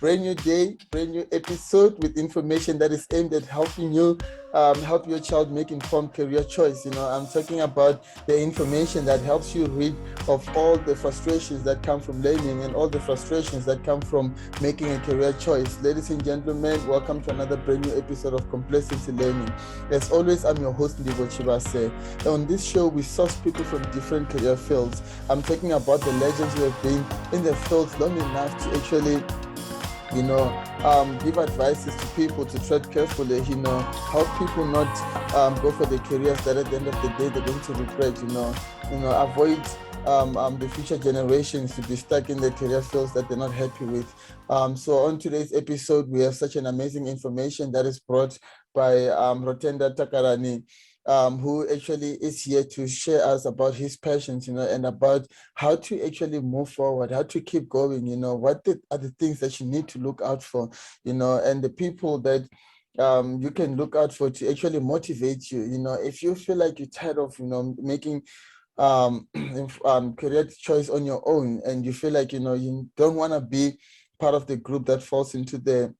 brand new day, brand new episode with information that is aimed at helping you help your child make informed career choice. I'm talking about the information that helps you rid of all the frustrations that come from learning and all the frustrations that come from making a career choice. Ladies and gentlemen, welcome to another brand new episode of Complacency Learning. As always, I'm your host, Ndibo Chibase. On this show, we source people from different career fields. I'm talking about the legends who have been in the field long enough to actually give advices to people to tread carefully, help people not go for the careers that at the end of the day they're going to regret, avoid the future generations to be stuck in the career fields that they're not happy with. So on today's episode, we have such an amazing information that is brought by Rotenda Takalani, who actually is here to share us about his passions, and about how to actually move forward, how to keep going, what are the things that you need to look out for, and the people that you can look out for to actually motivate you. If you feel like you're tired of, making career choice on your own, and you feel like, you don't want to be part of the group that falls into the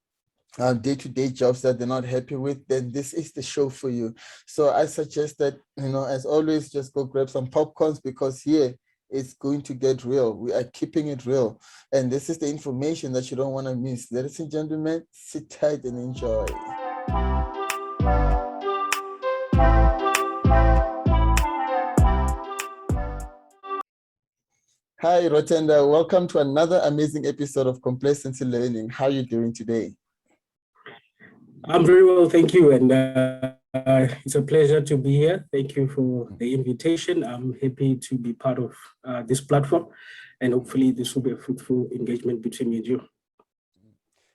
day-to-day jobs that they're not happy with, then this is the show for you. So I suggest that, as always, just go grab some popcorns, because here it's going to get real. We are keeping it real. And this is the information that you don't want to miss. Ladies and gentlemen, sit tight and enjoy. Hi, Rotenda. Welcome to another amazing episode of Complacency Learning. How are you doing today? I'm very well, thank you. And it's a pleasure to be here. Thank you for the invitation. I'm happy to be part of this platform, and hopefully this will be a fruitful engagement between me and you.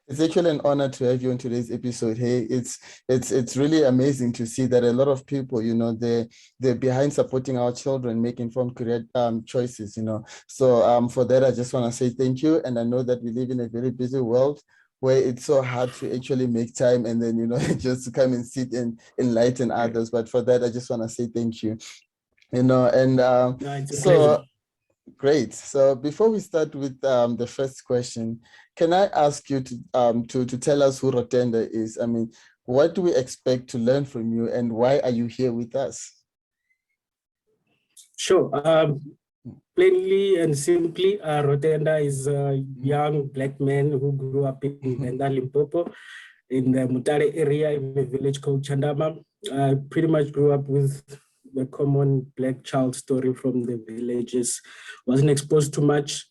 It's actually an honor to have you on today's episode. Hey, it's really amazing to see that a lot of people, they're behind supporting our children, making informed career choices. So for that, I just want to say thank you. And I know that we live in a very busy world where it's so hard to actually make time and then, just to come and sit and enlighten others. But for that, I just want to say thank you. It's a pleasure. Great. So before we start with the first question, can I ask you to tell us who Rotenda is? I mean, what do we expect to learn from you, and why are you here with us? Sure. Plainly and simply, Rotenda is a young Black man who grew up in Venda, Limpopo, in the Mutare area, in a village called Chandama. I pretty much grew up with the common Black child story from the villages. Wasn't exposed to much.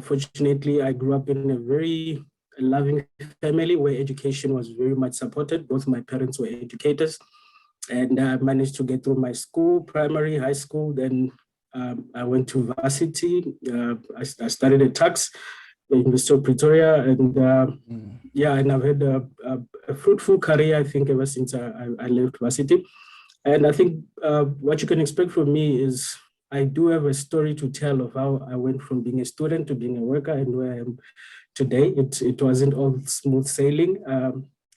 Fortunately, I grew up in a very loving family where education was very much supported. Both my parents were educators, and I managed to get through my school, primary, high school. Then I went to varsity. I studied at tax, the University of Pretoria, and and I've had a fruitful career, I think, ever since I left varsity. And I think what you can expect from me is I do have a story to tell of how I went from being a student to being a worker and where I am today. It wasn't all smooth sailing.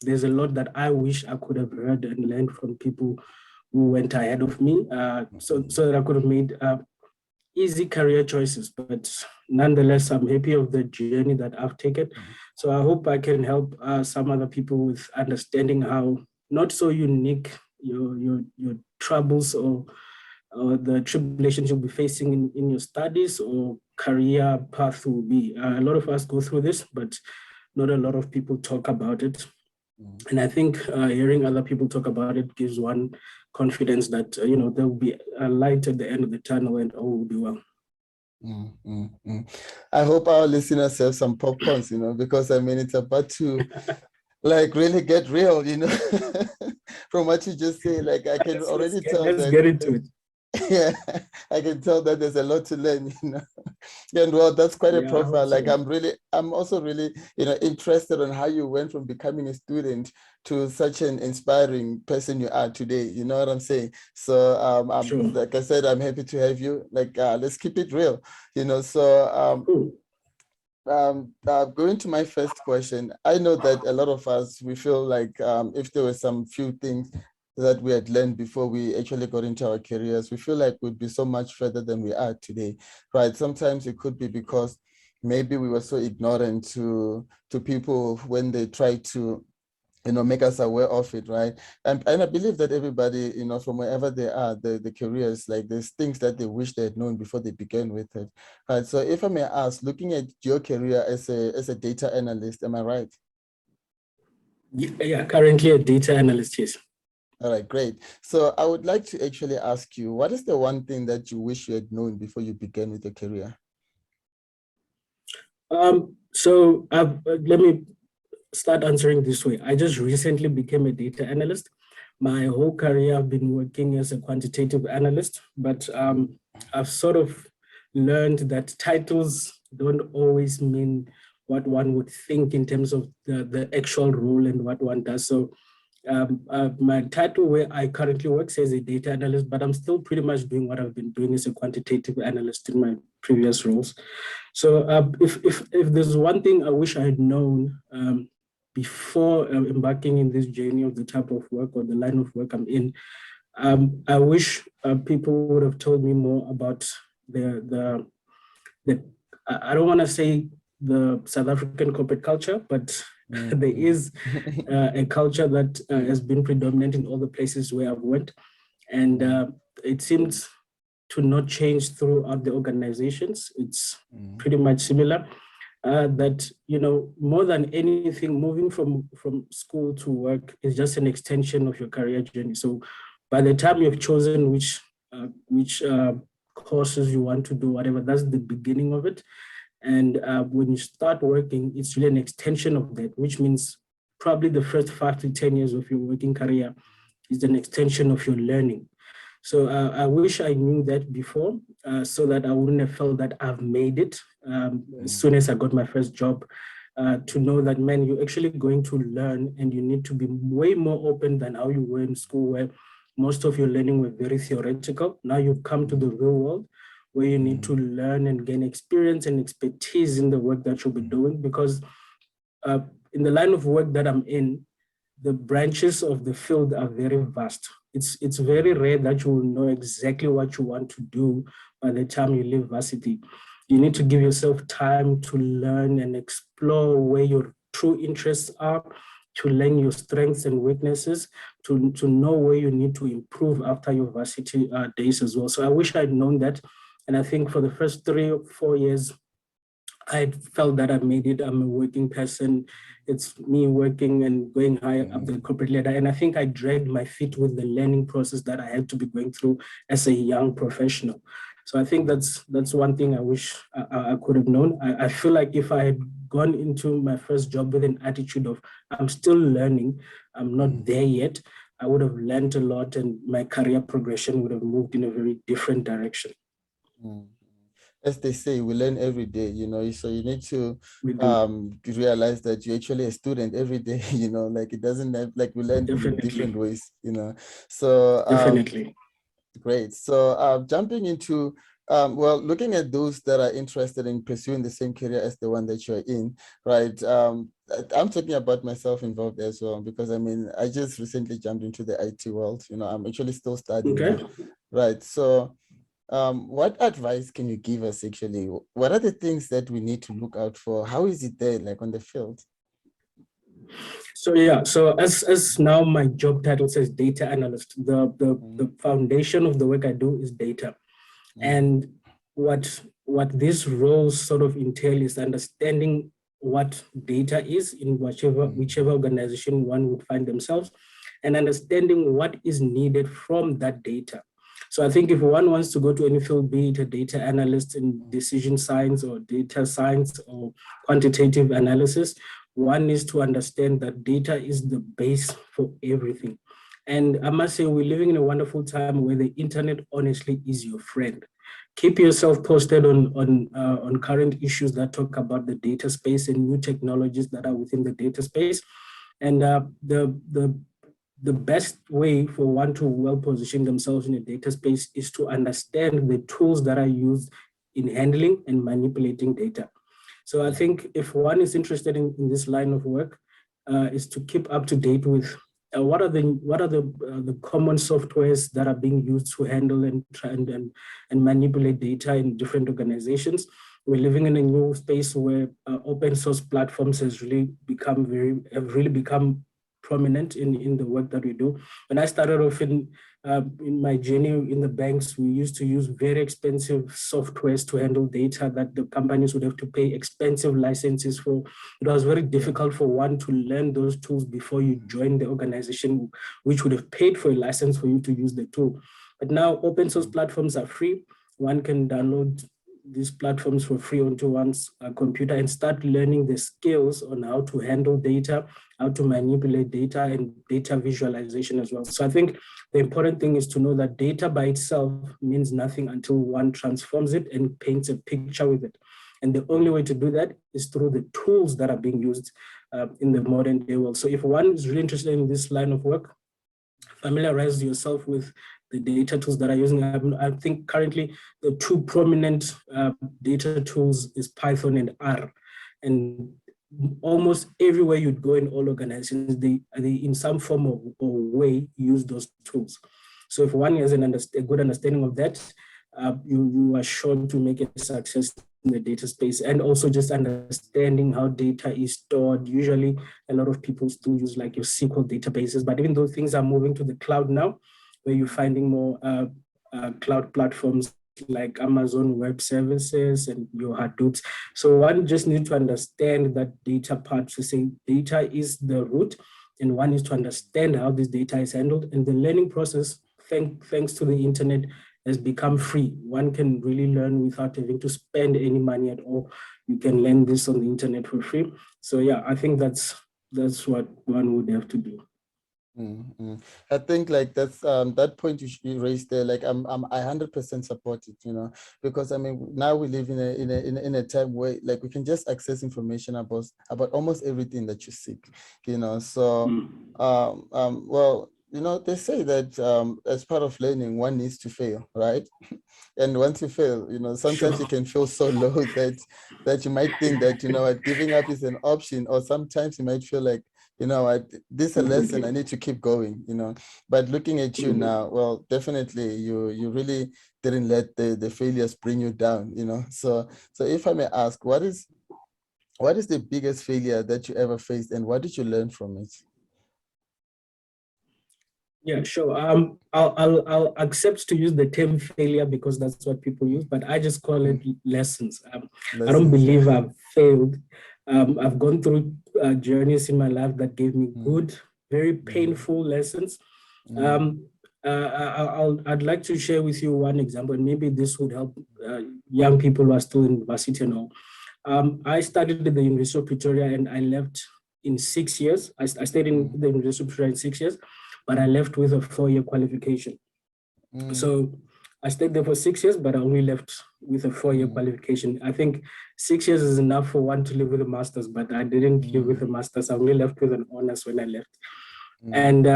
There's a lot that I wish I could have heard and learned from people who went ahead of me, so that I could have made easy career choices. But nonetheless, I'm happy of the journey that I've taken. So I hope I can help some other people with understanding how not so unique your troubles or the tribulations you'll be facing in your studies or career path will be. A lot of us go through this, but not a lot of people talk about it. And I think hearing other people talk about it gives one confidence that, there will be a light at the end of the tunnel and all will be well. I hope our listeners have some popcorns, because I mean, it's about to like really get real, from what you just say. Like I can already tell let's get into it. Yeah, I can tell that there's a lot to learn, And well, that's quite a profile. Like I'm also really, interested in how you went from becoming a student to such an inspiring person you are today. You know what I'm saying? So Sure. like I said, I'm happy to have you. Like let's keep it real, So Cool. Going to my first question, I know that a lot of us, we feel like if there were some few things that we had learned before we actually got into our careers, we feel like we'd be so much further than we are today, right? Sometimes it could be because maybe we were so ignorant to people when they try to make us aware of it, right? And I believe that everybody, from wherever they are, the careers, like there's things that they wish they had known before they began with it. Right. So if I may ask, looking at your career as a data analyst, am I right? Yeah, currently a data analyst, yes. All right, great. So I would like to actually ask you, what is the one thing that you wish you had known before you began with your career? So let me start answering this way. I just recently became a data analyst. My whole career I've been working as a quantitative analyst, but I've sort of learned that titles don't always mean what one would think in terms of the actual role and what one does. So my title where I currently work says a data analyst, but I'm still pretty much doing what I've been doing as a quantitative analyst in my previous roles. So if there's one thing I wish I had known before embarking in this journey of the type of work or the line of work I'm in, I wish people would have told me more about the I don't want to say the South African corporate culture, but there is a culture that has been predominant in all the places where I've went. And it seems to not change throughout the organizations. It's pretty much similar. That, more than anything, moving from school to work is just an extension of your career journey. So by the time you've chosen which courses you want to do, whatever, that's the beginning of it. And when you start working, it's really an extension of that, which means probably the first 5 to 10 years of your working career is an extension of your learning. So I wish I knew that before, so that I wouldn't have felt that I've made it as soon as I got my first job. To know that, man, you're actually going to learn, and you need to be way more open than how you were in school, where most of your learning were very theoretical. Now you've come to the real world, where you need to learn and gain experience and expertise in the work that you'll be doing. Because in the line of work that I'm in, the branches of the field are very vast. It's very rare that you will know exactly what you want to do by the time you leave varsity. You need to give yourself time to learn and explore where your true interests are, to learn your strengths and weaknesses, to know where you need to improve after your varsity days as well. So I wish I'd known that. And I think for the first 3 or 4 years, I felt that I made it. I'm a working person. It's me working and going higher up the corporate ladder. And I think I dragged my feet with the learning process that I had to be going through as a young professional. So I think that's one thing I wish I could have known. I feel like if I had gone into my first job with an attitude of I'm still learning, I'm not there yet, I would have learned a lot, and my career progression would have moved in a very different direction. As they say, we learn every day, so you need to realize that you're actually a student every day, like it doesn't have, like we learn in different ways, so Definitely. Great. So jumping into well, looking at those that are interested in pursuing the same career as the one that you're in, right? I'm talking about myself involved as well, because I just recently jumped into the IT world. I'm actually still studying now, right? So what advice can you give us actually? What are the things that we need to look out for? How is it there, like on the field? So yeah, so as now my job title says data analyst, the foundation of the work I do is data. And what these roles sort of entail is understanding what data is in whichever organization one would find themselves, and understanding what is needed from that data. So I think if one wants to go to any field, be it a data analyst in decision science or data science or quantitative analysis, one needs to understand that data is the base for everything. And I must say, we're living in a wonderful time where the internet honestly is your friend. Keep yourself posted on current issues that talk about the data space and new technologies that are within the data space. And the best way for one to well position themselves in a data space is to understand the tools that are used in handling and manipulating data. So I think if one is interested in this line of work, is to keep up to date with what are the common softwares that are being used to handle and manipulate data in different organizations, we're living in a new space where open source platforms have really become prominent in the work that we do. When I started off in my journey in the banks, we used to use very expensive softwares to handle data that the companies would have to pay expensive licenses for. It was very difficult for one to learn those tools before you join the organization, which would have paid for a license for you to use the tool. But now open source platforms are free. One can download these platforms for free onto one's computer and start learning the skills on how to handle data, how to manipulate data, and data visualization as well. So I think the important thing is to know that data by itself means nothing until one transforms it and paints a picture with it. And the only way to do that is through the tools that are being used in the modern day world. So if one is really interested in this line of work, familiarize yourself with the data tools that are using. I think currently the two prominent data tools is Python and R. And almost everywhere you'd go in all organizations, they in some form or way use those tools. So if one has a good understanding of that, you are sure to make a success in the data space, and also just understanding how data is stored. Usually a lot of people still use like your SQL databases, but even though things are moving to the cloud now, where you're finding more cloud platforms like Amazon Web Services and your Hadoops. So one just needs to understand that data part, to say data is the root, and one needs to understand how this data is handled. And the learning process, thanks to the internet, has become free. One can really learn without having to spend any money at all. You can learn this on the internet for free. So yeah, I think that's what one would have to do. I think like that's that point you raised there, like I 100% support it, because I mean now we live in a time where like we can just access information about almost everything that you seek, so well, they say that as part of learning one needs to fail, right? And once you fail, sometimes you can feel so low that you might think that giving up is an option, or sometimes you might feel like this is a lesson, I need to keep going, but looking at you now, well, definitely you really didn't let the failures bring you down, so if I may ask, what is the biggest failure that you ever faced, and what did you learn from it? Yeah, sure. I'll accept to use the term failure because that's what people use, but I just call it lessons. I don't believe I've failed. I've gone through journeys in my life that gave me good, very painful lessons. I'd like to share with you one example, and maybe this would help young people who are still in university and all. I studied at the University of Pretoria, and I left in 6 years. I stayed in the University of Pretoria in 6 years, but I left with a 4-year qualification. So I stayed there for 6 years, but I only left with a 4-year qualification. I think 6 years is enough for one to live with a master's, but I didn't live with a master's. I only left with an honors when I left. And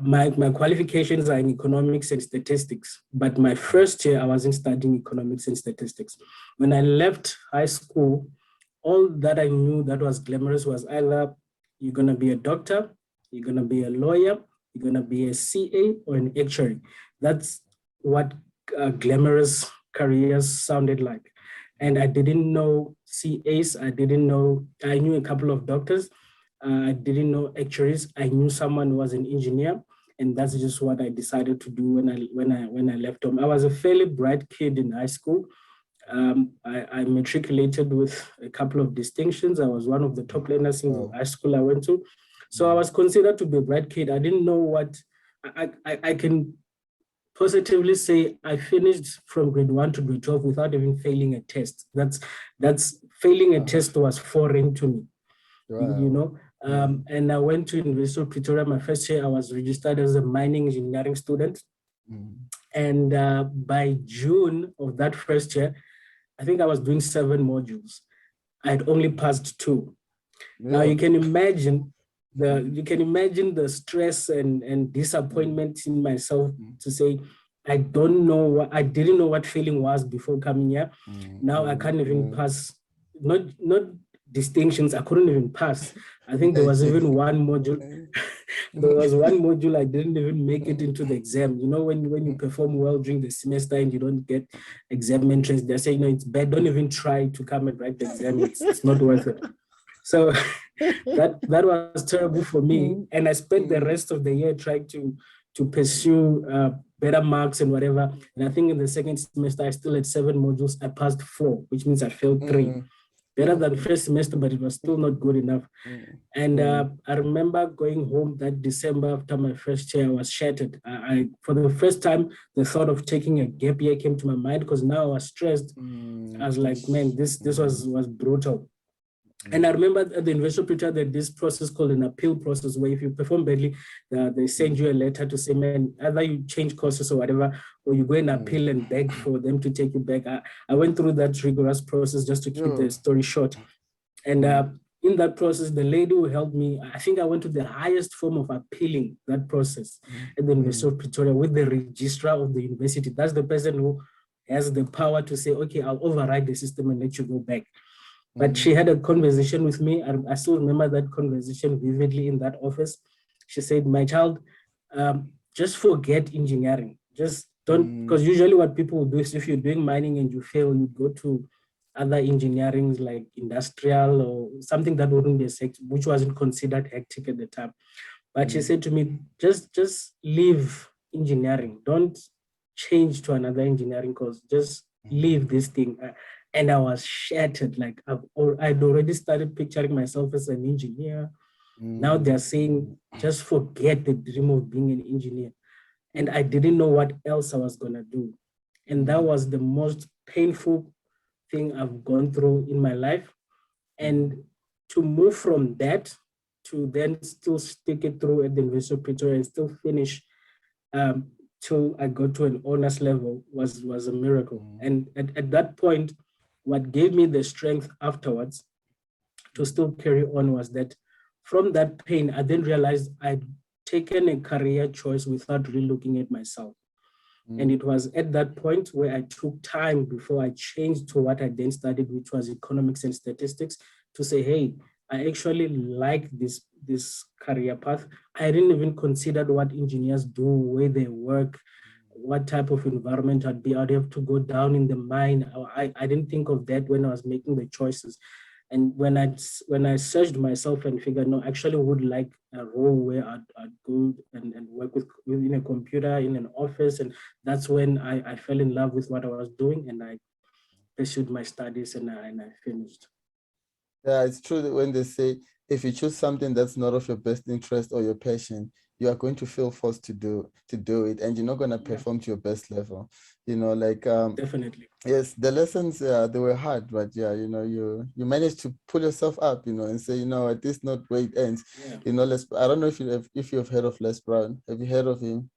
my qualifications are in economics and statistics, but my first year I wasn't studying economics and statistics. When I left high school, all that I knew that was glamorous was either you're going to be a doctor, you're going to be a lawyer, you're going to be a CA or an actuary. That's what glamorous careers sounded like. And I didn't know CAs. I knew a couple of doctors. I didn't know actuaries. I knew someone who was an engineer, and that's just what I decided to do when I left home. I was a fairly bright kid in high school. I matriculated with a couple of distinctions. I was one of the top learners in the high school I went to. So I was considered to be a bright kid. I didn't know what I can positively say I finished from grade 1 to grade 12 without even failing a test. That's failing a test was foreign to me. Wow. And I went to University of Pretoria. My first year, I was registered as a mining engineering student. And by June of that first year, I think I was doing 7 modules. I'd only passed 2. Now you can imagine the stress and disappointment in myself to say, I didn't know what failing was before coming here. Now I can't even pass, not distinctions, I couldn't even pass. I think there was even one module There was one module I didn't even make it into the exam. You know, when you perform well during the semester and you don't get exam entrance, they say, it's bad. Don't even try to come and write the exam. It's not worth it. So that was terrible for me. And I spent the rest of the year trying to pursue better marks and whatever. And I think in the second semester, I still had 7 modules. I passed 4, which means I failed 3. Better than the first semester, but it was still not good enough. And I remember going home that December after my first year, I was shattered. I for the first time, the thought of taking a gap year came to my mind because now I was stressed. I was like, man, this was brutal. And I remember at the University of Pretoria, there's this process called an appeal process, where if you perform badly, they send you a letter to say, man, either you change courses or whatever, or you go and appeal and beg for them to take you back. I went through that rigorous process just to keep the story short. And in that process, the lady who helped me, I think I went to the highest form of appealing that process at the University of Pretoria with the registrar of the university. That's the person who has the power to say, okay, I'll override the system and let you go back. But she had a conversation with me. I still remember that conversation vividly in that office. She said, my child, just forget engineering. Just don't, because usually what people do is if you're doing mining and you fail, you go to other engineering like industrial or something that wouldn't be a sector, which wasn't considered hectic at the time. But she said to me, just leave engineering. Don't change to another engineering course. Just leave this thing. And I was shattered. Like I'd already started picturing myself as an engineer. Now they're saying, just forget the dream of being an engineer. And I didn't know what else I was gonna do. And that was the most painful thing I've gone through in my life. And to move from that to then still stick it through at the University of Pretoria and still finish till I got to an honors level was a miracle. And at that point, what gave me the strength afterwards to still carry on was that from that pain, I then realized I'd taken a career choice without really looking at myself. And it was at that point where I took time before I changed to what I then studied, which was economics and statistics, to say, hey, I actually like this career path. I didn't even consider what engineers do, where they work, what type of environment I'd be. I'd have to go down in the mine. I didn't think of that when I was making the choices. And when I searched myself and figured, no, I actually would like a role where I'd go and work within a computer in an office. And that's when I fell in love with what I was doing, and I pursued my studies and I finished. Yeah, it's true that when they say, if you choose something that's not of your best interest or your passion, you are going to feel forced to do it, and you're not going to perform to your best level. Like definitely. Yes, the lessons they were hard, but yeah, you managed to pull yourself up, and say, at least not where it ends. Yeah. I don't know if you have heard of Les Brown. Have you heard of him?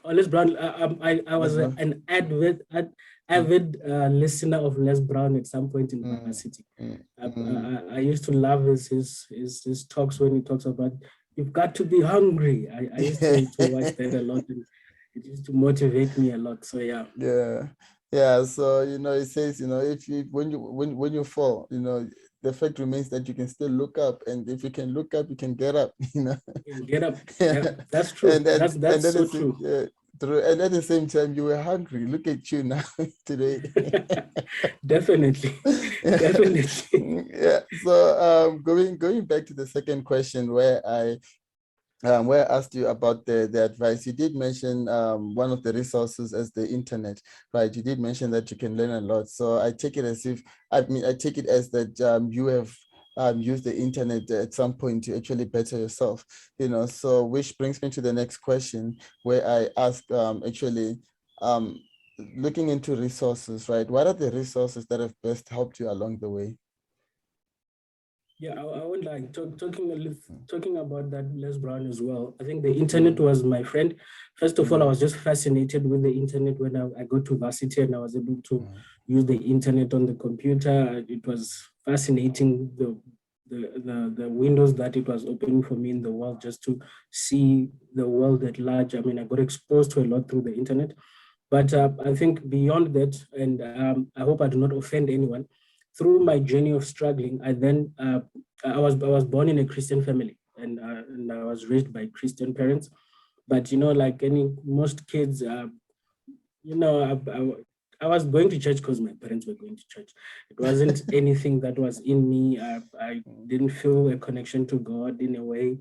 Les Brown, I was an avid listener of Les Brown at some point in varsity. I used to love his talks when he talks about you've got to be hungry. I used to watch that a lot, and it used to motivate me a lot. So yeah. Yeah. So it says, if you when you fall, the fact remains that you can still look up, and if you can look up, you can get up. You can get up. Yeah, that's true. That's so true. True. And at the same time, you were hungry. Look at you now today. Definitely. Definitely. Yeah. So going back to the second question, where I asked you about the advice, you did mention one of the resources as the internet, right? You did mention that you can learn a lot. So I take it as that you have use the internet at some point to actually better yourself, so which brings me to the next question, where I ask actually looking into resources, right? What are the resources that have best helped you along the way? Yeah, I would like talking about that Les Brown as well. I think the internet was my friend. First of all, I was just fascinated with the internet when I got to varsity and I was able to use the internet on the computer. It was fascinating, the windows that it was opening for me in the world, just to see the world at large. I mean, I got exposed to a lot through the internet. But I think beyond that, and I hope I do not offend anyone, through my journey of struggling, I was born in a Christian family, and I was raised by Christian parents. But like most kids, I was going to church because my parents were going to church. It wasn't anything that was in me. I didn't feel a connection to God in a way.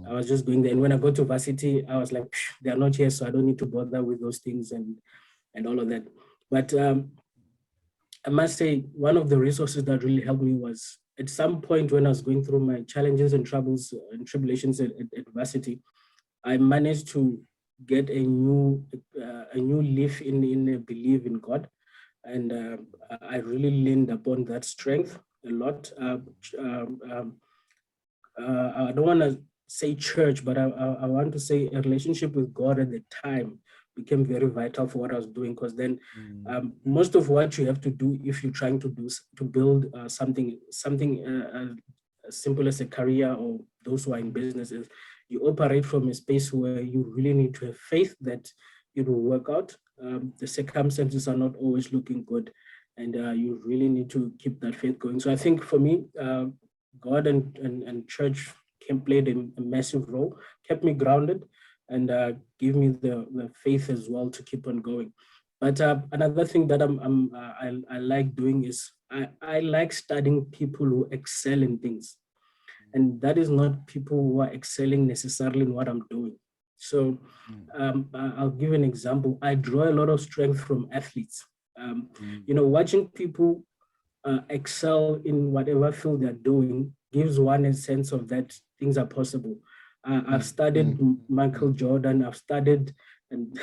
I was just going there. And when I got to varsity, I was like, they're not here, so I don't need to bother with those things and all of that. But I must say, one of the resources that really helped me was at some point when I was going through my challenges and troubles and tribulations at varsity, I managed to get a new leaf in a belief in God, and I really leaned upon that strength a lot. I don't want to say church, but I want to say a relationship with God at the time became very vital for what I was doing, because then most of what you have to do if you're trying to build something as simple as a career, or those who are in business, is you operate from a space where you really need to have faith that it will work out. The circumstances are not always looking good, and you really need to keep that faith going. So I think for me, God and church played a massive role, kept me grounded, and gave me the faith as well to keep on going. But another thing that I like doing is I like studying people who excel in things. And that is not people who are excelling necessarily in what I'm doing. So I'll give an example. I draw a lot of strength from athletes. Watching people excel in whatever field they're doing gives one a sense of that things are possible. I've studied Michael Jordan. I've studied, and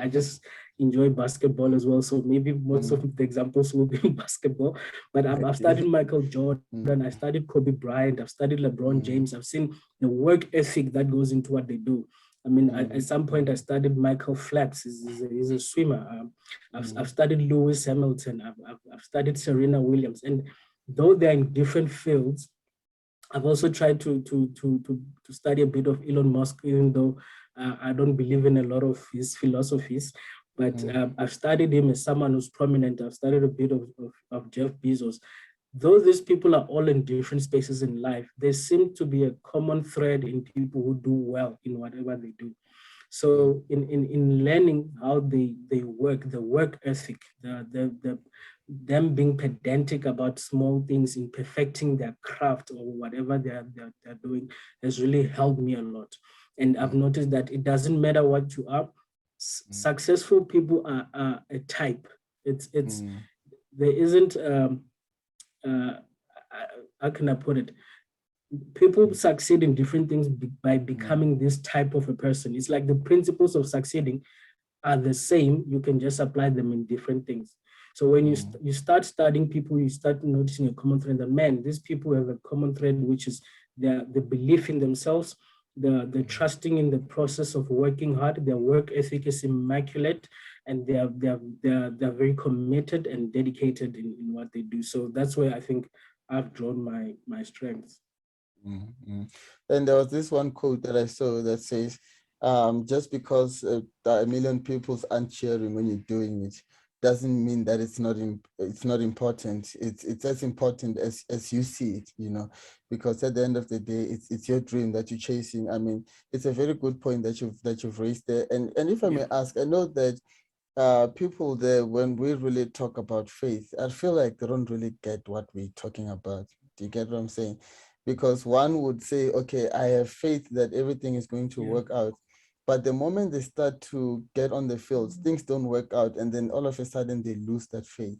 I just enjoy basketball as well. So maybe most of the examples will be in basketball. But I've studied Michael Jordan. I studied Kobe Bryant. I've studied LeBron James. I've seen the work ethic that goes into what they do. I mean, at some point, I studied Michael Phelps. He's a swimmer. I've studied Lewis Hamilton. I've studied Serena Williams. And though they're in different fields, I've also tried to study a bit of Elon Musk, even though I don't believe in a lot of his philosophies. But I've studied him as someone who's prominent. I've studied a bit of Jeff Bezos. Though these people are all in different spaces in life, there seems to be a common thread in people who do well in whatever they do. So in learning how they work, the work ethic, them being pedantic about small things in perfecting their craft or whatever they're doing has really helped me a lot. And I've noticed that it doesn't matter what you are, successful people are a type. It's there isn't how can I put it? People succeed in different things by becoming this type of a person. It's like the principles of succeeding are the same. You can just apply them in different things. So when you start studying people, you start noticing a common thread. That man, these people have a common thread, which is the belief in themselves, the trusting in the process of working hard. Their work ethic is immaculate, and they're very committed and dedicated in what they do. So that's where I think I've drawn my strengths. And there was this one quote that I saw that says, just because a million people aren't cheering when you're doing it doesn't mean that it's not important. It's as important as you see it, because at the end of the day, it's your dream that you're chasing. I mean, it's a very good point that you've raised there. And if I may ask, I know that people there, when we really talk about faith, I feel like they don't really get what we're talking about. Do you get what I'm saying? Because one would say, okay, I have faith that everything is going to work out. But the moment they start to get on the fields, things don't work out. And then all of a sudden they lose that faith.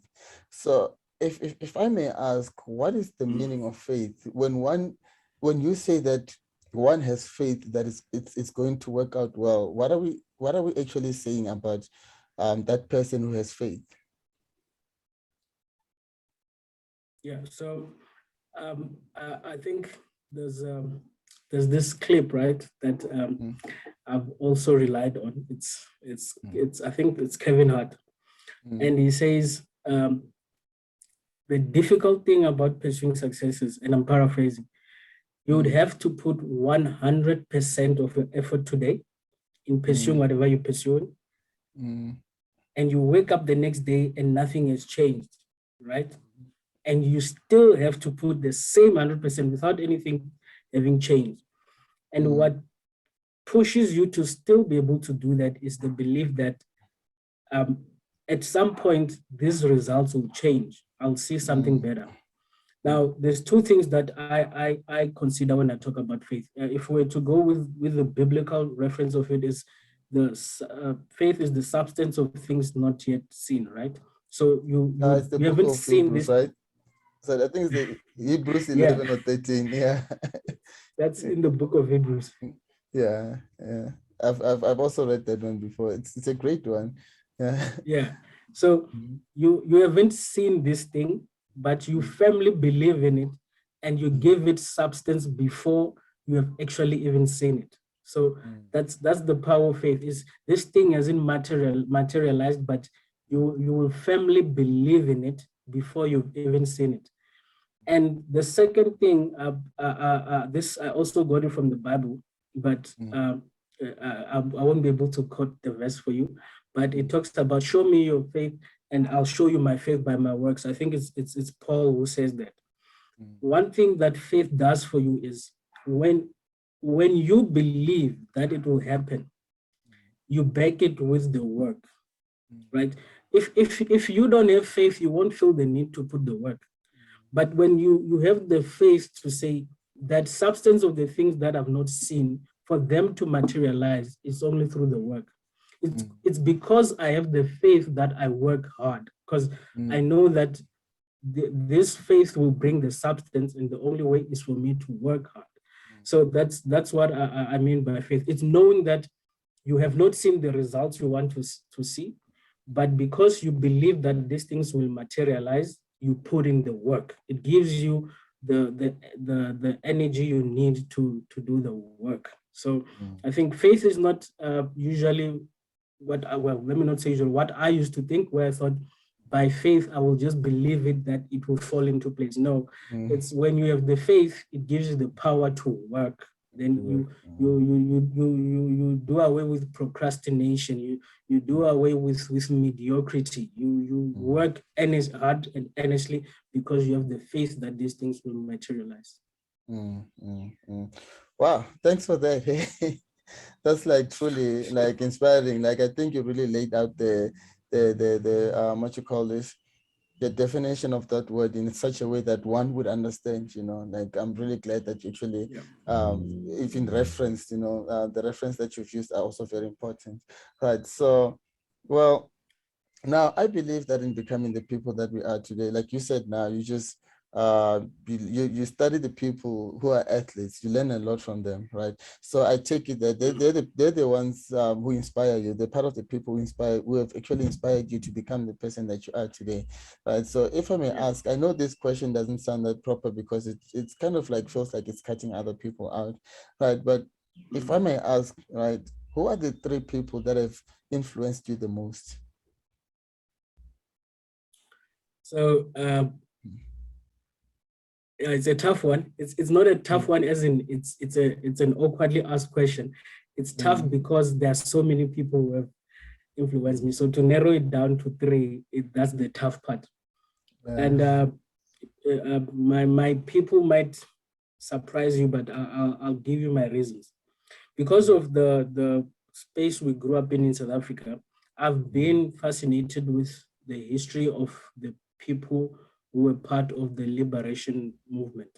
So if I may ask, what is the meaning of faith? When you say that one has faith that it's going to work out well, what are we actually saying about that person who has faith? Yeah, so I think there's this clip, right, that I've also relied on. It's I think it's Kevin Hart, and he says the difficult thing about pursuing success is, and I'm paraphrasing, you would have to put 100% of your effort today in pursuing whatever you're pursuing, and you wake up the next day and nothing has changed, right? And you still have to put the same 100% without anything having changed. And what pushes you to still be able to do that is the belief that at some point, these results will change. I'll see something better. Now, there's two things that I consider when I talk about faith. If we're to go with the biblical reference of it, is the faith is the substance of things not yet seen, right? So it's the you book haven't of seen Hebrews, this. right? So I think it's the Hebrews 11 or 13. Yeah. That's in the book of Hebrews. Yeah. I've also read that one before. It's a great one. Yeah. Yeah. So you haven't seen this thing, but you firmly believe in it, and you give it substance before you have actually even seen it. So that's the power of faith. Is this thing hasn't materialized, but you will firmly believe in it before you've even seen it. And the second thing, this I also got it from the Bible, but I won't be able to quote the verse for you. But it talks about, show me your faith and I'll show you my faith by my works. I think it's Paul who says that. One thing that faith does for you is when you believe that it will happen, you back it with the work, right? If you don't have faith, you won't feel the need to put the work. But when you have the faith to say that substance of the things that I've not seen, for them to materialize, is only through the work. It's because I have the faith that I work hard, because I know that this faith will bring the substance, and the only way is for me to work hard. So that's what I mean by faith. It's knowing that you have not seen the results you want to see, but because you believe that these things will materialize, you put in the work. It gives you the energy you need to do the work. So I think faith is not usually well, let me not say usually, what I used to think, where I thought by faith, I will just believe it, that it will fall into place. No, it's when you have the faith, it gives you the power to work. Then you do away with procrastination. You do away with mediocrity. You work hard and earnestly because you have the faith that these things will materialize. Wow, thanks for that. That's like truly like inspiring. Like I think you really laid out the what you call this, the definition of that word in such a way that one would understand, you know. Like I'm really glad that you actually even referenced, you know, the reference that you've used are also very important. Right. So well, now I believe that in becoming the people that we are today, like you said, now you just you study the people who are athletes, you learn a lot from them, right? So I take it that they're the ones who inspire you. They're part of the people who have actually inspired you to become the person that you are today, right? So if I may ask, I know this question doesn't sound that proper because it's kind of like feels like it's cutting other people out, right? But if I may ask, right, who are the three people that have influenced you the most? So it's a tough one. It's not a tough one as in it's an awkwardly asked question. It's tough because there are so many people who have influenced me. So to narrow it down to three, that's the tough part. And my people might surprise you, but I'll give you my reasons. Because of the space we grew up in South Africa, I've been fascinated with the history of the people who were part of the liberation movement.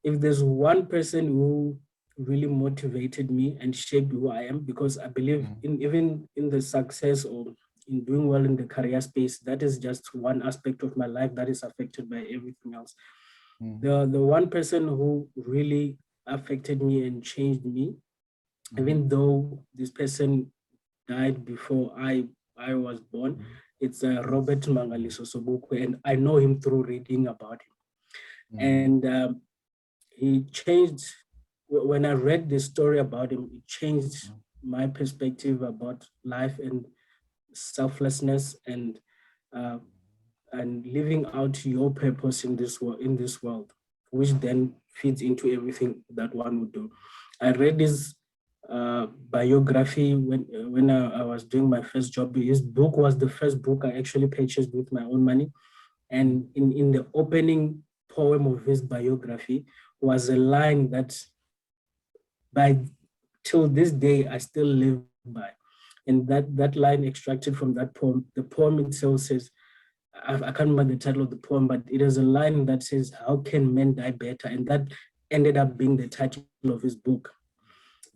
If there's one person who really motivated me and shaped who I am, because I believe even in the success or in doing well in the career space, that is just one aspect of my life that is affected by everything else. The one person who really affected me and changed me, even though this person died before I was born, it's Robert Mangaliso Sobukwe, and I know him through reading about him. And he changed, when I read the story about him, it changed my perspective about life and selflessness and living out your purpose in this world, which then feeds into everything that one would do. I read his biography when I was doing my first job. His book was the first book I actually purchased with my own money. And in the opening poem of his biography was a line that by till this day, I still live by. And that line extracted from that poem, the poem itself says, I can't remember the title of the poem, but it is a line that says, "How can men die better?" And that ended up being the title of his book.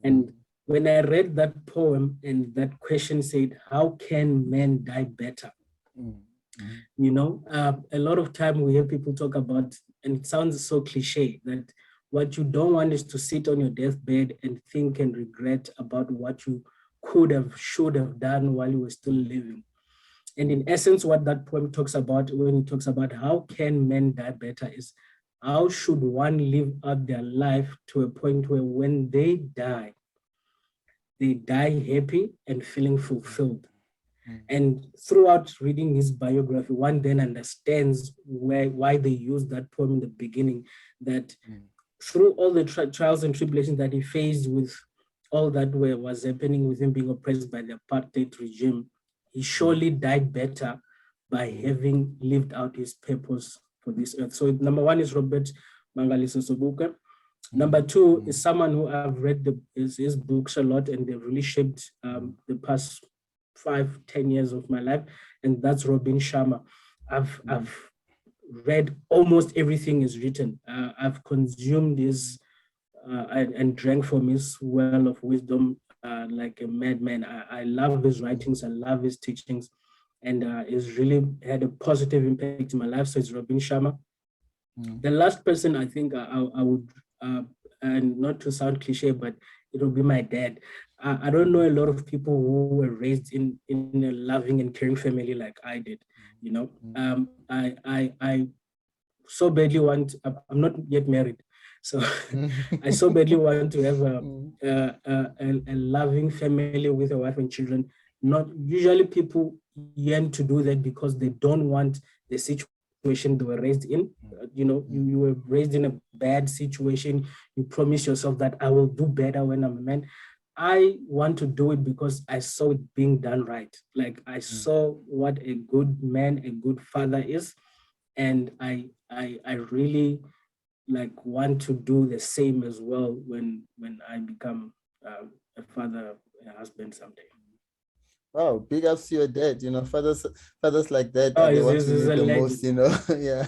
And when I read that poem and that question said, "How can men die better?" You know, a lot of time we hear people talk about, and it sounds so cliche, that what you don't want is to sit on your deathbed and think and regret about what you could have, should have done while you were still living. And in essence, what that poem talks about when it talks about how can men die better is how should one live out their life to a point where when they die happy and feeling fulfilled. And throughout reading his biography, one then understands why they used that poem in the beginning, that through all the trials and tribulations that he faced with all that was happening with him being oppressed by the apartheid regime, he surely died better by having lived out his purpose for this earth. So number one is Robert Mangaliso Sobuka. Number two is someone who I've read his books a lot, and they've really shaped the past 5-10 years of my life, and that's Robin Sharma. I've read almost everything he's written. I've consumed his and drank from his well of wisdom like a madman. I love his writings, I love his teachings, and he's really had a positive impact in my life. So it's Robin Sharma. The last person I think I would, and not to sound cliche, but it will be my dad. I don't know a lot of people who were raised in a loving and caring family like I did. You know, I so badly want. I'm not yet married, so I so badly want to have a loving family with a wife and children. Not usually people yearn to do that because they don't want the situation they were raised in. You know, you were raised in a bad situation. You promise yourself that I will do better when I'm a man. I want to do it because I saw it being done right. Like I saw what a good man, a good father is, and I really like want to do the same as well when I become a father, a husband someday. Wow, big ups to your dad. You know, fathers like that Oh, are the ones we he's need a the legend. most, you know. Yeah.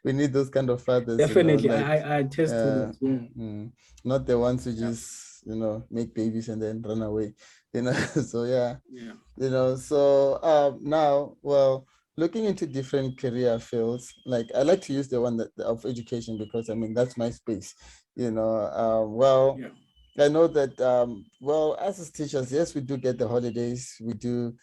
We need those kind of fathers, you know, Definitely, like I attest to that. Yeah. not the ones who Yeah. just, you know, make babies and then run away, you know. So yeah, Yeah. you know, so now, well, looking into different career fields, like I like to use the one that of education because I mean that's my space, you know. Well, Yeah. I know that, well, as teachers, yes, we do get the holidays. We do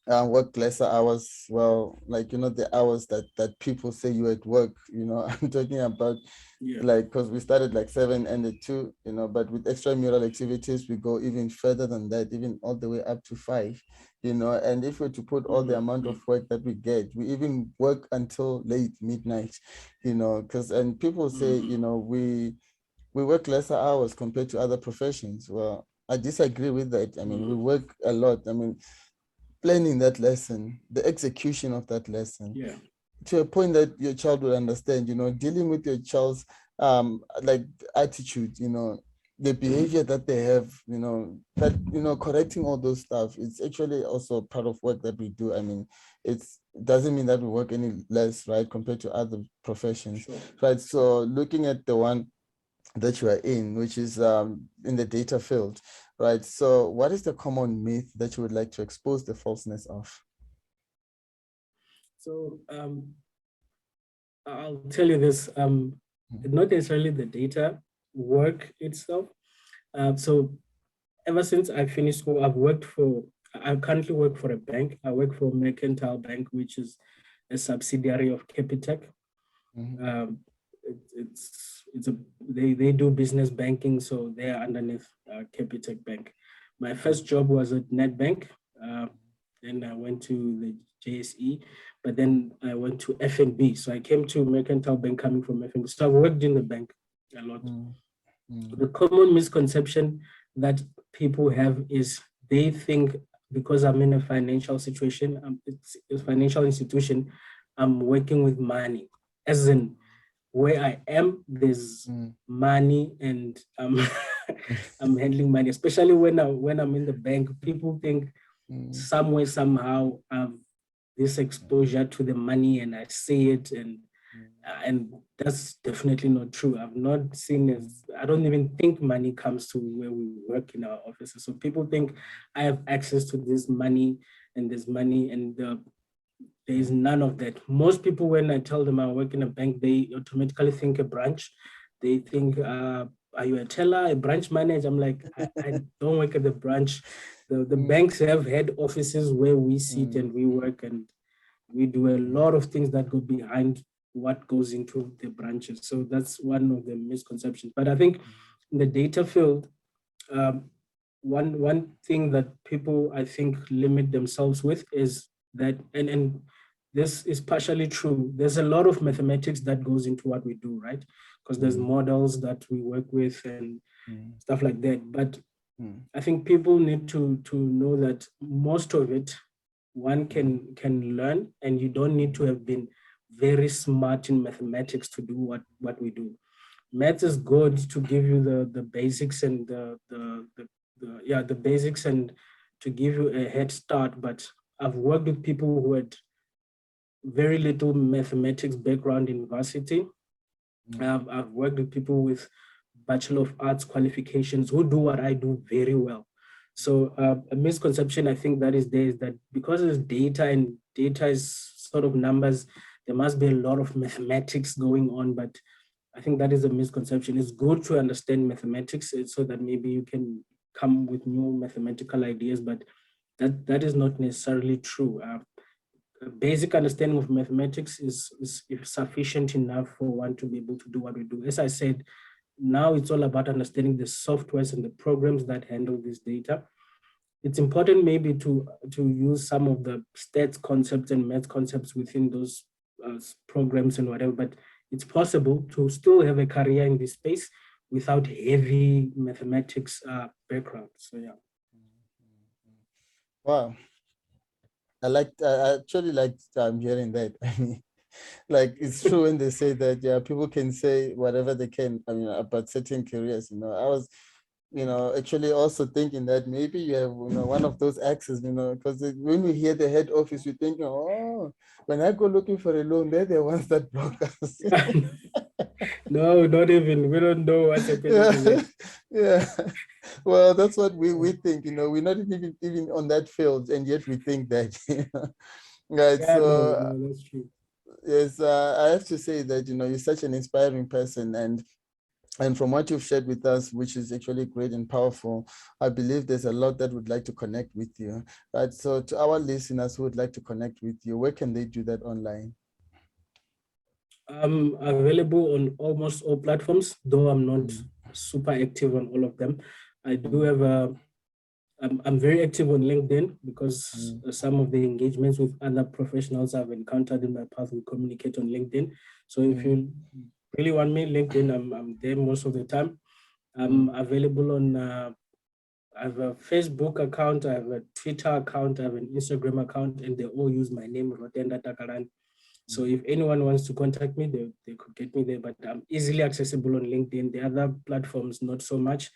work lesser hours. Well, like, you know, the hours that people say you at work, you know, I'm talking about Yeah. like, because we started like 7 and at 2, you know, but with extramural activities, we go even further than that, even all the way up to 5, you know. And if we're to put all the amount of work that we get, we even work until late midnight, you know, because, and people say, you know, we work lesser hours compared to other professions. Well, I disagree with that. I mean, we work a lot. I mean, planning that lesson, the execution of that lesson, Yeah. to a point that your child will understand, you know, dealing with your child's like attitude, you know, the behavior that they have, you know, that, you know, correcting all those stuff. It's actually also part of work that we do. I mean, it doesn't mean that we work any less, right, compared to other professions, Sure. right? So looking at the one that you are in, which is in the data field, right? So what is the common myth that you would like to expose the falseness of? So I'll tell you this, not necessarily the data work itself. So ever since I finished school, I currently work for a bank. I work for Mercantile Bank, which is a subsidiary of Capitec. They do business banking, so they are underneath Capitec Bank. My first job was at NetBank. Then I went to the JSE, but then I went to FNB. So I came to Mercantile Bank coming from FNB. So I worked in the bank a lot. The common misconception that people have is they think because I'm in a financial situation, it's a financial institution, I'm working with money, as in where I am, there's money, and I'm handling money, especially when I'm in the bank. People think somewhere, somehow, this exposure to the money, and I see it, and that's definitely not true. I've not seen it. I don't even think money comes to where we work in our offices. So people think I have access to this money, and there's money, and there is none of that. Most people, when I tell them I work in a bank, they automatically think a branch. They think, are you a teller, a branch manager? I'm like, I don't work at the branch. The banks have head offices where we sit and we work, and we do a lot of things that go behind what goes into the branches. So that's one of the misconceptions. But I think in the data field, one thing that people, I think, limit themselves with is that, and this is partially true, there's a lot of mathematics that goes into what we do, right? Because there's models that we work with and stuff like that. But I think people need to know that most of it one can learn, and you don't need to have been very smart in mathematics to do what we do. Math is good to give you the basics and the basics, and to give you a head start. But I've worked with people who had very little mathematics background in varsity. I've worked with people with Bachelor of Arts qualifications who do what I do very well. So a misconception I think that is there is that because it's data, and data is sort of numbers, there must be a lot of mathematics going on. But I think that is a misconception. It's good to understand mathematics so that maybe you can come with new mathematical ideas, but that is not necessarily true. A basic understanding of mathematics is sufficient enough for one to be able to do what we do. As I said, now it's all about understanding the softwares and the programs that handle this data. It's important maybe to use some of the stats concepts and math concepts within those programs and whatever, but it's possible to still have a career in this space without heavy mathematics background. So yeah. Wow. I actually liked hearing that. I mean, like, it's true when they say that, yeah, people can say whatever they can, I mean, about certain careers. I was, actually also thinking that maybe you have, one of those axes, because when we hear the head office, we think, oh, when I go looking for a loan, they're the ones that block us. No, not even. We don't know what's happening. Yeah. Well, that's what we think, we're not even on that field, and yet we think that. Right. Yeah, So no, that's true. yes, I have to say that, you're such an inspiring person, and from what you've shared with us, which is actually great and powerful, I believe there's a lot that would like to connect with you. Right. So to our listeners who would like to connect with you, where can they do that online? I'm available on almost all platforms, though I'm not super active on all of them. I do have I'm very active on LinkedIn because some of the engagements with other professionals I've encountered in my path, we communicate on LinkedIn. So if you really want me, LinkedIn, I'm there most of the time. I'm available on, I have a Facebook account, I have a Twitter account, I have an Instagram account, and they all use my name, Rotenda Takalani. So if anyone wants to contact me, they could get me there, but I'm easily accessible on LinkedIn. The other platforms, not so much.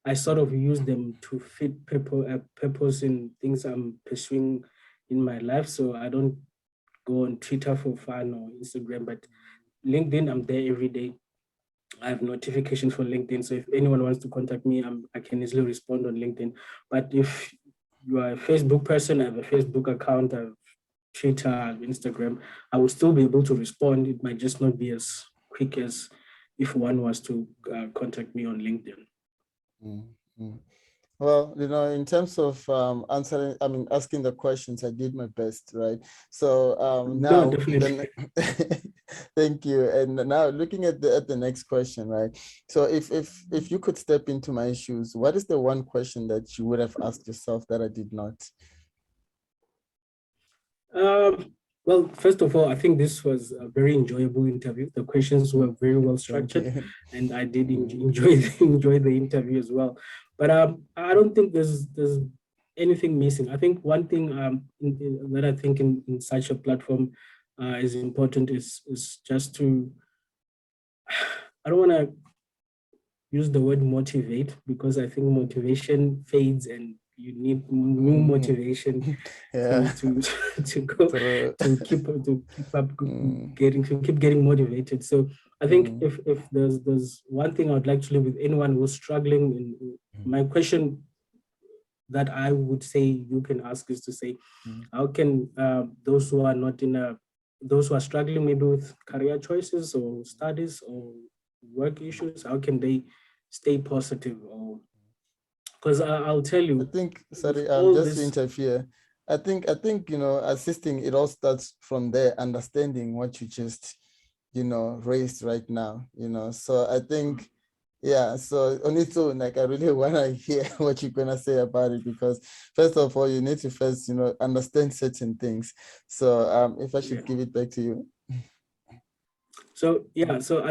I sort of use them to fit purpose in things I'm pursuing in my life. So I don't go on Twitter for fun or Instagram, but LinkedIn, I'm there every day. I have notifications for LinkedIn. So if anyone wants to contact me, I can easily respond on LinkedIn. But if you are a Facebook person, I have a Facebook account, I have Twitter, I have Instagram, I will still be able to respond. It might just not be as quick as if one was to contact me on LinkedIn. Mm-hmm. Well, in terms of asking the questions, I did my best, right? So No, now, definitely. thank you. And now, looking at the next question, right? So if you could step into my shoes, what is the one question that you would have asked yourself that I did not? Well, first of all, I think this was a very enjoyable interview. The questions were very well structured, and I did enjoy the interview as well. But I don't think there's anything missing. I think one thing that I think in such a platform is important is just to I don't want to use the word motivate, because I think motivation fades and you need new motivation Yeah. to go True. to keep up Mm. to keep getting motivated. So I think Mm. if there's one thing I would like to leave with anyone who's struggling, in my question that I would say you can ask is to say, how can those who are not in a those who are struggling maybe with career choices or studies or work issues, how can they stay positive? Or because I'll tell I you, think, with sorry, all just to this, interfere. I think, assisting, it all starts from there, understanding what you just, raised right now, So I think, yeah, so on its own, like I really wanna hear what you're gonna say about it, because first of all, you need to first, understand certain things. So if I should give it back to you. so yeah, so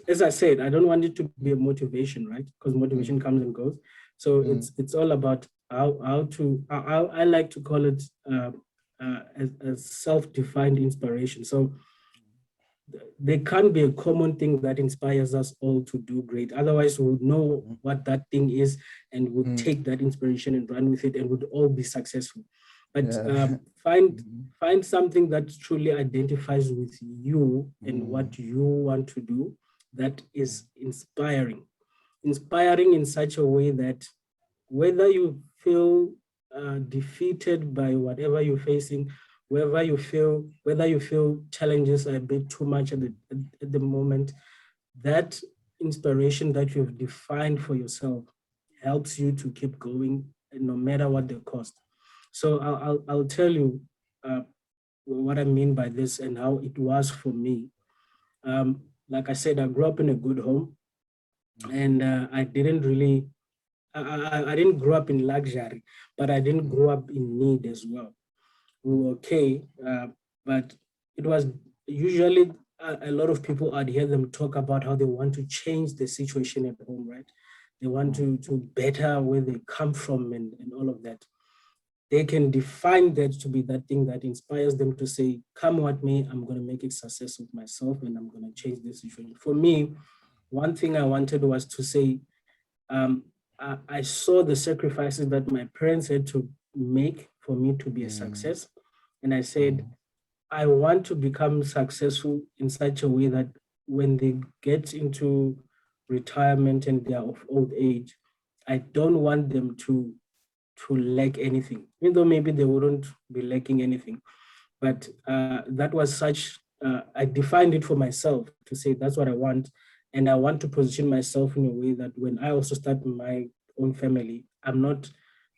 as I said, I don't want it to be a motivation, right? Because motivation Mm, comes and goes. So mm, it's all about I like to call it as self-defined inspiration. So there can't be a common thing that inspires us all to do great. Otherwise, we would know what that thing is and would mm, take that inspiration and run with it and would all be successful. But yeah. find something that truly identifies with you and Mm, what you want to do, that is inspiring in such a way that whether you feel defeated by whatever you're facing, whether you feel challenges are a bit too much at the moment, that inspiration that you've defined for yourself helps you to keep going no matter what the cost. So I'll tell you what I mean by this and how it was for me. Like I said, I grew up in a good home, and I didn't really I didn't grow up in luxury, but I didn't grow up in need as well. We were okay, but it was usually a lot of people, I'd hear them talk about how they want to change the situation at home, right? They want to better where they come from and all of that. They can define that to be that thing that inspires them to say, come what may, I'm going to make a success of myself and I'm going to change this situation. For me, one thing I wanted was to say, um, I saw the sacrifices that my parents had to make for me to be a mm, success. And I said, mm, I want to become successful in such a way that when they get into retirement and they are of old age, I don't want them to lack anything, even though maybe they wouldn't be lacking anything. But that was such, I defined it for myself to say that's what I want. And I want to position myself in a way that when I also start my own family, I'm not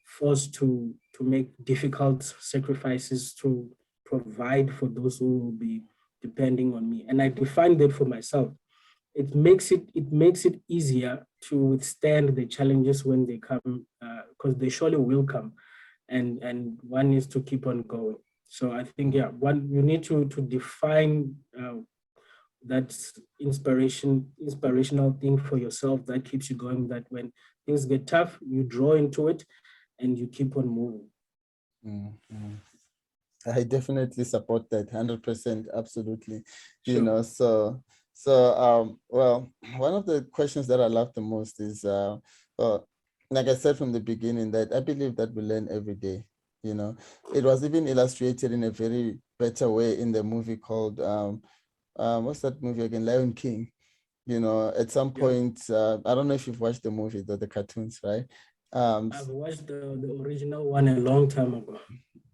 forced to make difficult sacrifices to provide for those who will be depending on me. And I defined that for myself. It makes it easier to withstand the challenges when they come, because they surely will come, and one needs to keep on going. So I think, yeah, one, you need to define that inspirational thing for yourself that keeps you going, that when things get tough, you draw into it and you keep on moving. mm, mm. I definitely support that 100%. Absolutely. Sure. Well, one of the questions that I love the most is, well, like I said from the beginning, that I believe that we learn every day. It was even illustrated in a very better way in the movie called, what's that movie again? Lion King. At some Yeah, point, I don't know if you've watched the movie, the cartoons, right? I've watched the original one a long time ago.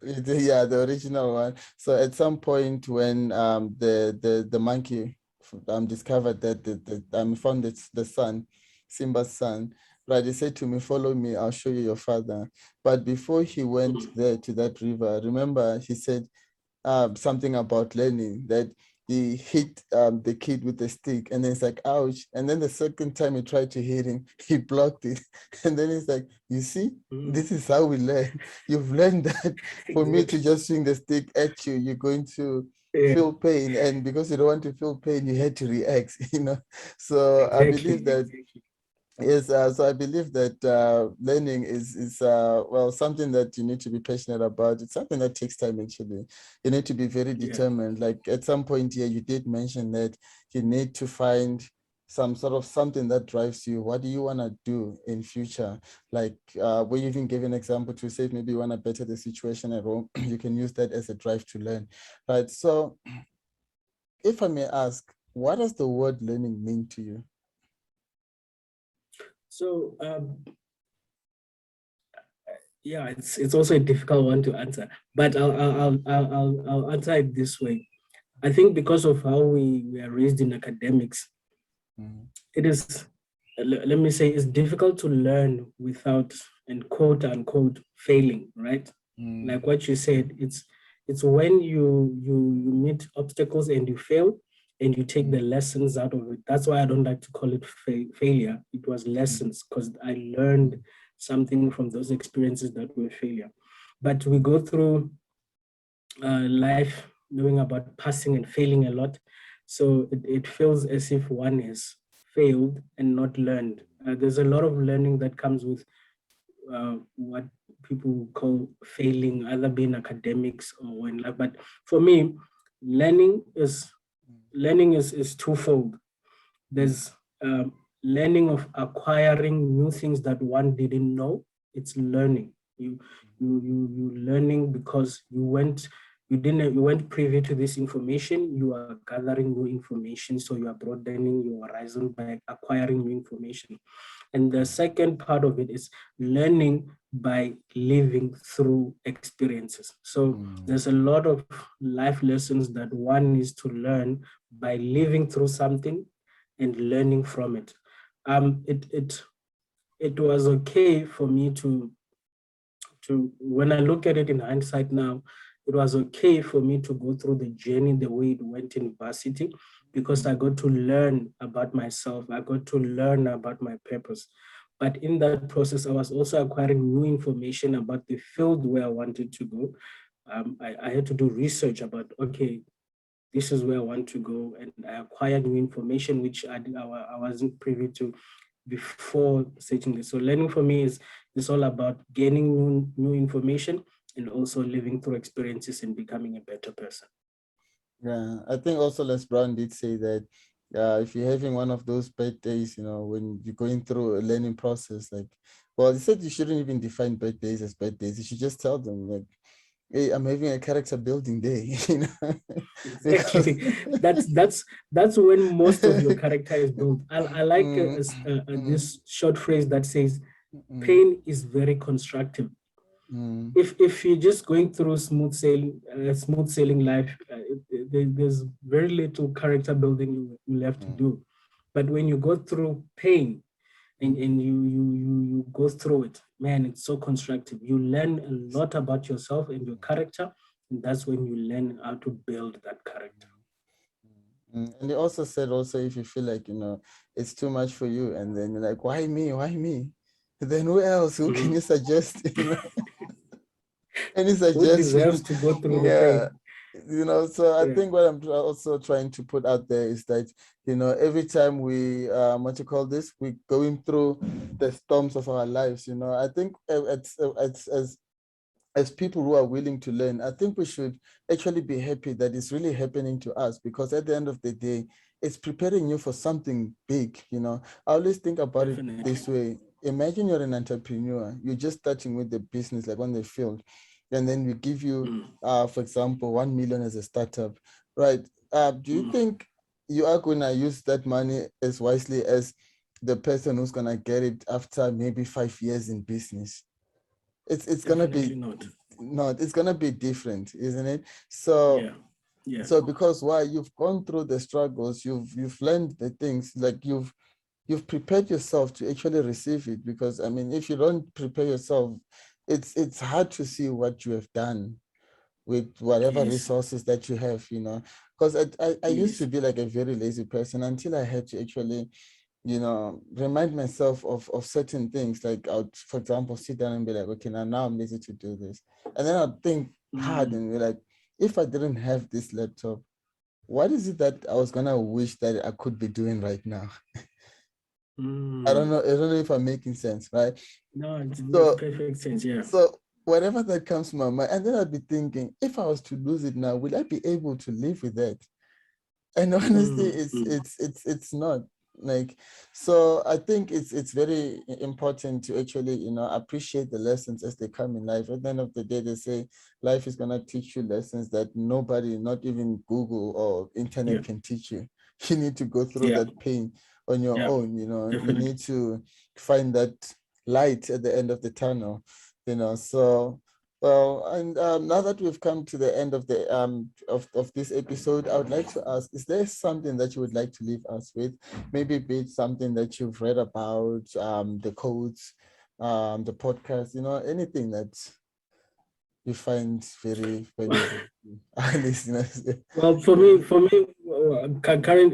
Yeah, the original one. So at some point when the monkey discovered that the found the son, Simba's son, right? He said to me, "Follow me, I'll show you your father." But before he went there to that river, remember he said something about learning, that he hit the kid with a stick, and then it's like, ouch. And then the second time he tried to hit him, he blocked it. And then it's like, you see, this is how we learn. You've learned that for me to Exactly. just swing the stick at you, you're going to Yeah, feel pain. And because you don't want to feel pain, you had to react, So I exactly. believe that Exactly. Yes, so I believe that learning is well, something that you need to be passionate about. It's something that takes time actually. You need to be very Yeah. determined. Like at some point here, you did mention that you need to find some sort of something that drives you. What do you want to do in future? Like we even gave an example to say maybe you want to better the situation at home. You can use that as a drive to learn. Right. So if I may ask, what does the word learning mean to you? So yeah, it's also a difficult one to answer, but I'll answer it this way. I think because of how we are raised in academics, Mm, it is, let me say, it's difficult to learn without, and quote unquote, failing, right? mm, Like what you said, it's when you meet obstacles and you fail, and you take the mm, lessons out of it. That's why I don't like to call it failure. It was mm. lessons, because I learned something from those experiences that were failure. But we go through life knowing about passing and failing a lot. So it feels as if one has failed and not learned. There's a lot of learning that comes with what people call failing, either being academics or in life. But for me, learning is learning is twofold. Mm, There's learning of acquiring new things that one didn't know. It's learning. You learning because you weren't privy to this information. You are gathering new information, so you are broadening your horizon by acquiring new information. And the second part of it is learning by living through experiences. So mm, there's a lot of life lessons that one needs to learn by living through something and learning from it. It was okay for me to when I look at it in hindsight now, it was okay for me to go through the journey the way it went in varsity, because I got to learn about myself. I got to learn about my purpose. But in that process, I was also acquiring new information about the field where I wanted to go. I had to do research about, okay, this is where I want to go. And I acquired new information, which I wasn't privy to before searching this. So learning for me is all about gaining new information and also living through experiences and becoming a better person. yeah, I think also Les Brown did say that if you're having one of those bad days, when you're going through a learning process, like, well, he said you shouldn't even define bad days as bad days. You should just tell them, like, hey, I'm having a character building day, because Exactly. That's when most of your character is built. I like mm, mm, this short phrase that says, mm, pain is very constructive. mm, If you're just going through smooth sailing life, there's very little character building you'll have to mm, do. But when you go through pain mm. and you go through it, man, it's so constructive. You learn a lot about yourself and your character, and that's when you learn how to build that character. And they also said also if you feel like it's too much for you, and then you're like, why me? Why me? Then who else? Who can Mhm. you suggest? Any Who deserves suggestions? to go through the Yeah. pain? So I Yeah, think what I'm also trying to put out there is that, every time we, what you call this, we're going through the storms of our lives, I think as people who are willing to learn, I think we should actually be happy that it's really happening to us, because at the end of the day, it's preparing you for something big. I always think about it definitely. this way. Imagine you're an entrepreneur, you're just starting with the business, like on the field, and then we give you, Mm, for example, 1 million as a startup, right? Do you mm, think you are going to use that money as wisely as the person who's going to get it after maybe 5 years in business? It's gonna be definitely not. not it's gonna be different, isn't it? So Yeah, yeah. because why, you've gone through the struggles, you've learned the things, like you've prepared yourself to actually receive it, because I mean, if you don't prepare yourself, it's hard to see what you have done with whatever Yes, resources that you have, because I used to yes. be like a very lazy person until I had to actually remind myself of certain things. Like I would, for example, sit down and be like, okay, now I'm lazy to do this. And then I'd think hard Mm. and be like, if I didn't have this laptop, what is it that I was gonna wish that I could be doing right now? I don't know if I'm making sense, right? No, it makes So, perfect sense. Yeah. so whatever that comes to my mind, and then I'd be thinking, if I was to lose it now, will I be able to live with that? And honestly, it's not like, so I think it's very important to actually, appreciate the lessons as they come in life. At the end of the day, they say life is gonna teach you lessons that nobody, not even Google or internet, Yeah. can teach you. You need to go through Yeah. that pain on your Yeah. own. You Definitely. need to find that light at the end of the tunnel. So, well, and now that we've come to the end of the of this episode, I would like to ask: is there something that you would like to leave us with? Maybe be it something that you've read about, the codes, the podcast, anything that you find very valuable to our listeners. Well, for me, current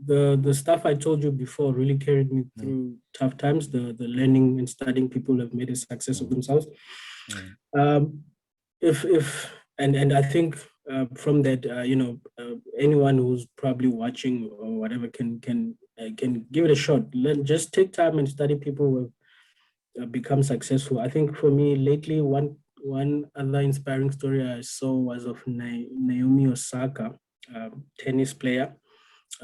the stuff I told you before really carried me Mm, through tough times. The learning and studying people have made a success of mm, themselves. mm, Um, if and I think from that, anyone who's probably watching or whatever can give it a shot. Just take time and study people who have become successful. I think for me lately, one other inspiring story I saw was of Naomi Osaka, tennis player.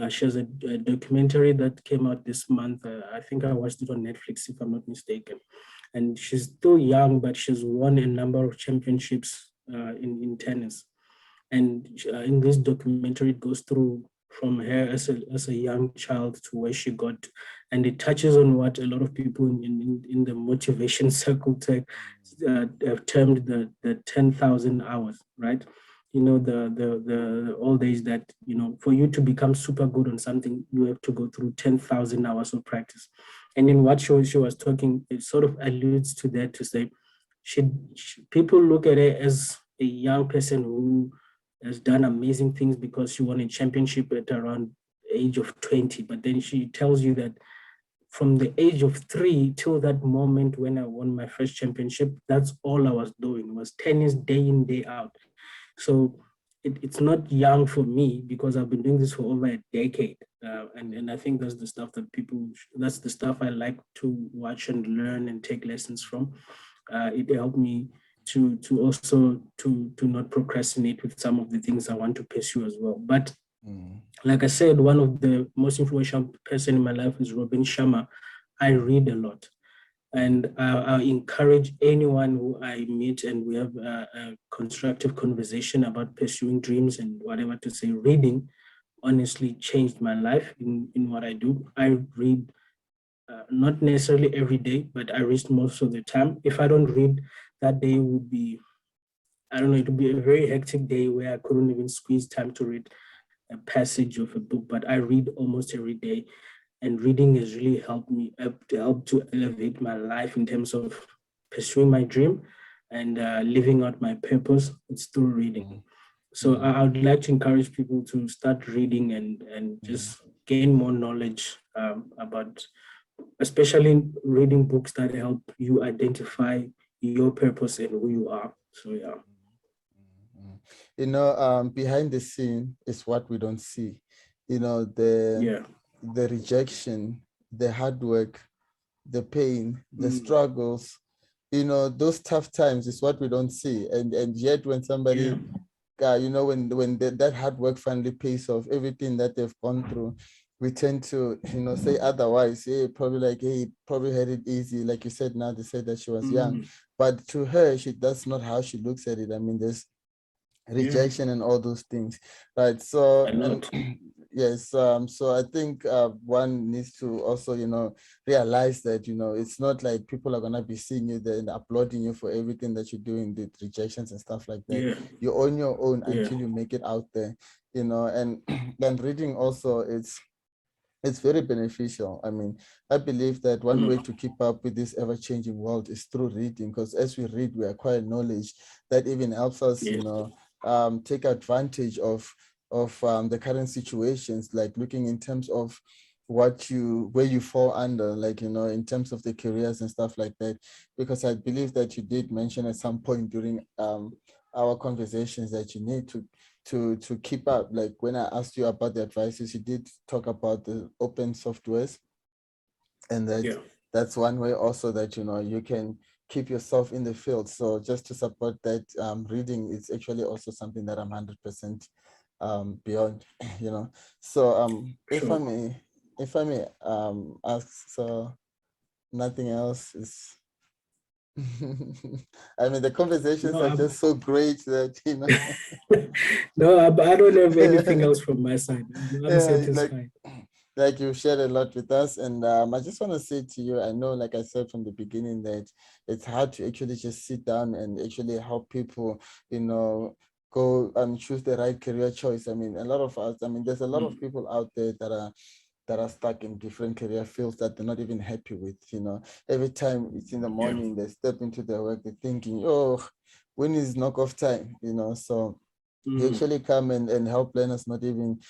She has a documentary that came out this month. I think I watched it on Netflix, if I'm not mistaken. And she's still young, but she's won a number of championships in tennis. And in this documentary, it goes through from her as a young child to where she got, and it touches on what a lot of people in the motivation circle have termed the 10,000 hours, right? The old days that, for you to become super good on something, you have to go through 10,000 hours of practice. And in what she was talking, it sort of alludes to that, to say people look at her as a young person who has done amazing things because she won a championship at around age of 20. But then she tells you that from the age of 3 till that moment when I won my first championship, that's all I was doing was tennis day in, day out. So it's not young for me because I've been doing this for over a decade. And I think that's the stuff I like to watch and learn and take lessons from. It helped me to also to not procrastinate with some of the things I want to pursue as well. But mm, like I said, one of the most influential person in my life is Robin Sharma. I read a lot, and I encourage anyone who I meet and we have a constructive conversation about pursuing dreams and whatever to say. Reading honestly changed my life in what I do. I read not necessarily every day, but I read most of the time. If I don't read, that day would be, I don't know, it would be a very hectic day where I couldn't even squeeze time to read a passage of a book, but I read almost every day. And reading has really helped me help to elevate my life in terms of pursuing my dream and living out my purpose. It's through reading. mm, So mm, I would like to encourage people to start reading and mm, just gain more knowledge about, especially reading books that help you identify your purpose and who you are. So yeah. mm. Behind the scene is what we don't see. The Yeah. rejection, the hard work, the pain, the Mm. struggles, those tough times is what we don't see. And yet when Yeah. somebody, when that hard work finally pays off, everything that they've gone through, we tend to, say otherwise. Hey, probably like, hey, probably had it easy. Like you said, now they said that she was young. Mm. But to her, that's not how she looks at it. I mean, there's Yeah. rejection and all those things, right? So, A and lot. yes, so I think one needs to also, realize that, it's not like people are gonna be seeing you there and applauding you for everything that you're doing, the rejections and stuff like that. Yeah. You're on your own Yeah. until you make it out there, and then reading also, it's very beneficial. I mean, I believe that one way Mm. to keep up with this ever-changing world is through reading, because as we read, we acquire knowledge that even helps us, Yeah. take advantage of the current situations, like looking in terms of where you fall under, like, in terms of the careers and stuff like that. Because I believe that you did mention at some point during our conversations that you need to keep up. Like when I asked you about the advices, you did talk about the open softwares. and that's one way also that you can keep yourself in the field. So just to support that, reading is actually also something that I'm 100% beyond. So Sure. if I may ask, so nothing else is I mean, the conversations No, are just so great that no, I don't have anything else from my side. I'm yeah, satisfied. like you shared a lot with us, and I just want to say to you, I know, like I said from the beginning, that it's hard to actually just sit down and actually help people, go and choose the right career choice. I mean, a lot of us, I mean, there's a lot of people out there that are stuck in different career fields that they're not even happy with. Every time it's in the morning, they step into their work, they're thinking, oh, when is knock-off time? So you actually come and help learners, not even,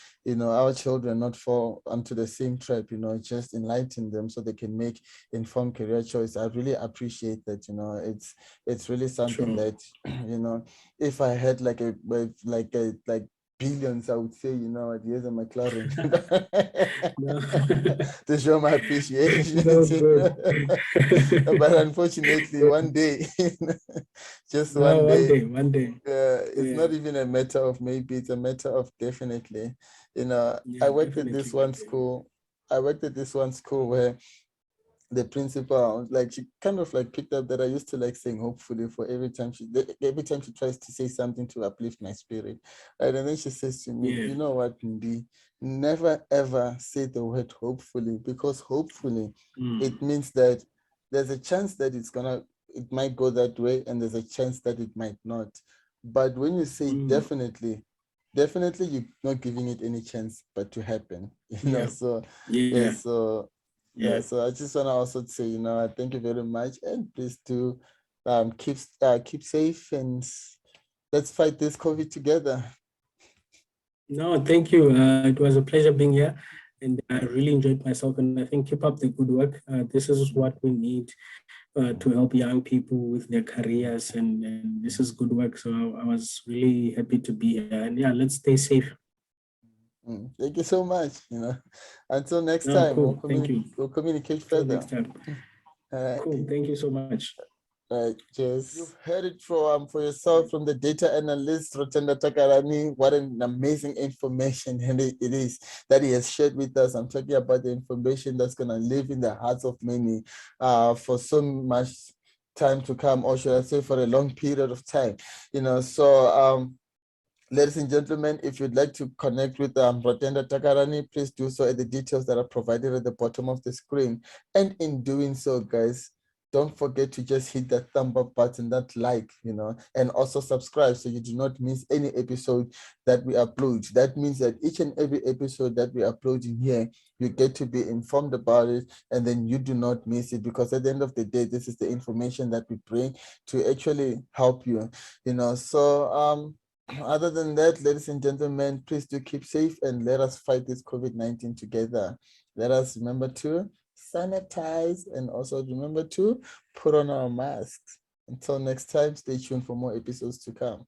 our children not fall onto the same trap, just enlighten them so they can make informed career choice. I really appreciate that. It's really something Sure. that, if I had like billions, I would say, here's a McLaren No, to show my appreciation. no, good. But unfortunately, one day, just No, one day, one day. it's Yeah, not even a matter of maybe, it's a matter of definitely. I yeah, worked at this definitely. one school. I worked at this one school where the principal, like, she kind of like picked up that I used to like saying hopefully for every time she tries to say something to uplift my spirit. Right. And then she says to me, Yeah. you know what, Ndi, never ever say the word hopefully, because hopefully it means that there's a chance that it might go that way, and there's a chance that it might not. But when you say definitely, definitely you're not giving it any chance but to happen. Yeah. So yeah, Yeah. so yeah, Yeah. so I just want to also say, thank you very much, and please do keep safe, and let's fight this COVID together. No, thank you. It was a pleasure being here, and I really enjoyed myself. And I think keep up the good work. This is what we need to help young people with their careers, and this is good work. So I was really happy to be here. And yeah, let's stay safe. Thank you so much. Until next No, time, cool. Thank you. we'll communicate Till further. next time. All right. Cool. Thank you so much. Right, cheers. You've heard it for yourself from the data analyst Rotenda Takalani. What an amazing information and it is that he has shared with us. I'm talking about the information that's gonna live in the hearts of many for so much time to come, or should I say for a long period of time. So ladies and gentlemen, if you'd like to connect with Rotenda Takalani, please do so at the details that are provided at the bottom of the screen. And in doing so, guys, don't forget to just hit that thumb up button, that like, and also subscribe so you do not miss any episode that we upload. That means that each and every episode that we upload in here, you get to be informed about it, and then you do not miss it, because at the end of the day, this is the information that we bring to actually help you, So other than that, ladies and gentlemen, please do keep safe and let us fight this COVID-19 together. Let us remember to sanitize, and also remember to put on our masks. Until next time, stay tuned for more episodes to come.